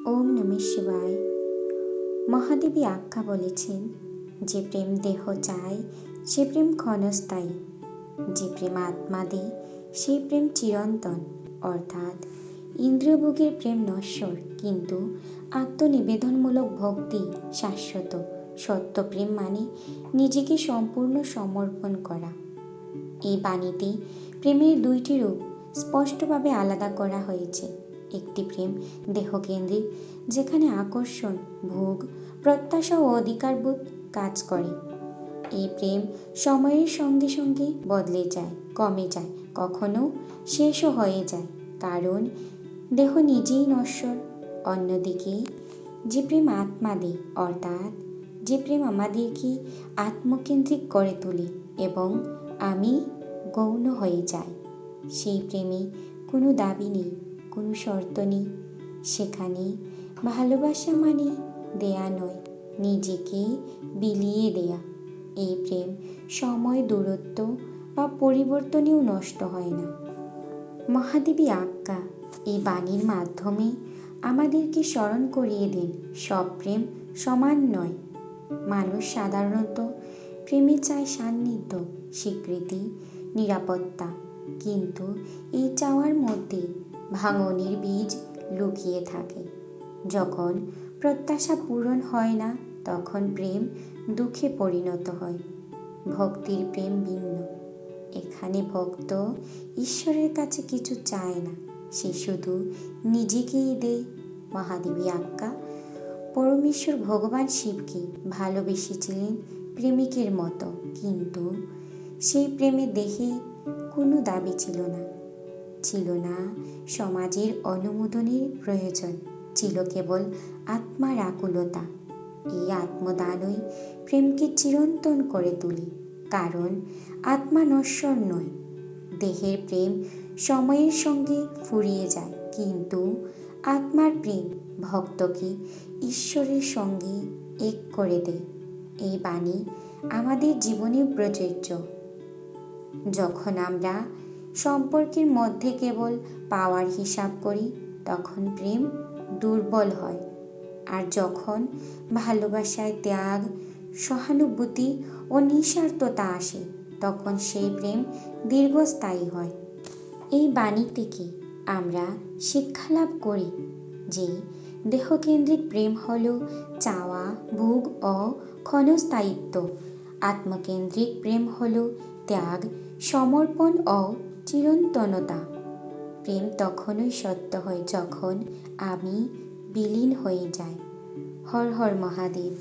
ওম নমঃ শিবায়। মহাদেবী আজ্ঞা বলেছেন, যে প্রেম দেহ চায় সে প্রেম ক্ষণস্থায়ী, যে প্রেম আত্মা দেয় সেই প্রেম চিরন্তন। অর্থাৎ ইন্দ্রিয়ভোগের প্রেম নশ্বর, কিন্তু আত্মনিবেদনমূলক ভক্তি শাশ্বত। সত্য প্রেম মানে নিজেকে সম্পূর্ণ সমর্পণ করা। এই বাণীতে প্রেমের দুইটি রূপ স্পষ্টভাবে আলাদা করা হয়েছে। একটি প্রেম দেহকেন্দ্রিক, যেখানে আকর্ষণ, ভোগ, প্রত্যাশা ও অধিকারবোধ কাজ করে। এই প্রেম সময়ের সঙ্গে সঙ্গে বদলে যায়, কমে যায়, কখনো শেষও হয়ে যায়, কারণ দেহ নিজেই নশ্বর। অন্যদিকে যে প্রেম আত্মা দেয়, অর্থাৎ যে প্রেম আমাদেরকে আত্মকেন্দ্রিক করে তোলে এবং আমি গৌণ হয়ে যায়, সেই প্রেমে কোনো দাবি নেই, কোনো শর্ত নেই। সেখানে ভালোবাসা মানে দেয়া নয়, নিজেকে বিলিয়ে দেয়া। এই প্রেম সময়, দূরত্ব বা পরিবর্তনেও নষ্ট হয় না। মহাদেবী আজ্ঞা এই বাণীর মাধ্যমে আমাদেরকে স্মরণ করিয়ে দেন, সব প্রেম সমান নয়। মানুষ সাধারণত প্রেমে চায় সান্নিধ্য, স্বীকৃতি, নিরাপত্তা, কিন্তু এই চাওয়ার মধ্যে ভাঙনের বীজ লুকিয়ে থাকে। যখন প্রত্যাশা পূরণ হয় না, তখন প্রেম দুঃখে পরিণত হয়। ভক্তির প্রেম ভিন্ন। এখানে ভক্ত ঈশ্বরের কাছে কিছু চায় না, সে শুধু নিজেকেই দেয়। মহাদেবী আজ্ঞা পরমেশ্বর ভগবান শিবকে ভালোবেসেছিলেন প্রেমিকের মতো, কিন্তু সেই প্রেমে দেহে কোনো দাবি ছিল না, ছিল না সমাজের অনুমোদনের প্রয়োজন, ছিল কেবল আত্মার আকুলতা। এই আত্মদানই প্রেমকে চিরন্তন করে তোলে, কারণ আত্মা নশ্বর নয়। দেহের প্রেম সময়ের সঙ্গে ফুরিয়ে যায়, কিন্তু আত্মার প্রেম ভক্তকে ঈশ্বরের সঙ্গে এক করে দেয়। এই বাণী আমাদের জীবনে প্রযোজ্য। যখন আমরা সম্পর্কের মধ্যে কেবল পাওয়ার হিসাব করি, তখন প্রেম দুর্বল হয়। আর যখন ভালোবাসায় ত্যাগ, সহানুভূতি ও নিঃস্বার্থতা আসে, তখন সেই প্রেম দীর্ঘস্থায়ী হয়। এই বাণী থেকে আমরা শিক্ষা লাভ করি যে দেহকেন্দ্রিক প্রেম হল চাওয়া, ভোগ ও ক্ষণস্থায়িত্ব। আত্মকেন্দ্রিক প্রেম হল ত্যাগ, সমর্পণ ও চিরন্তনতা। প্রেম তখনই সত্য হয় যখন আমি বিলীন হয়ে যাই। হর হর মহাদেব।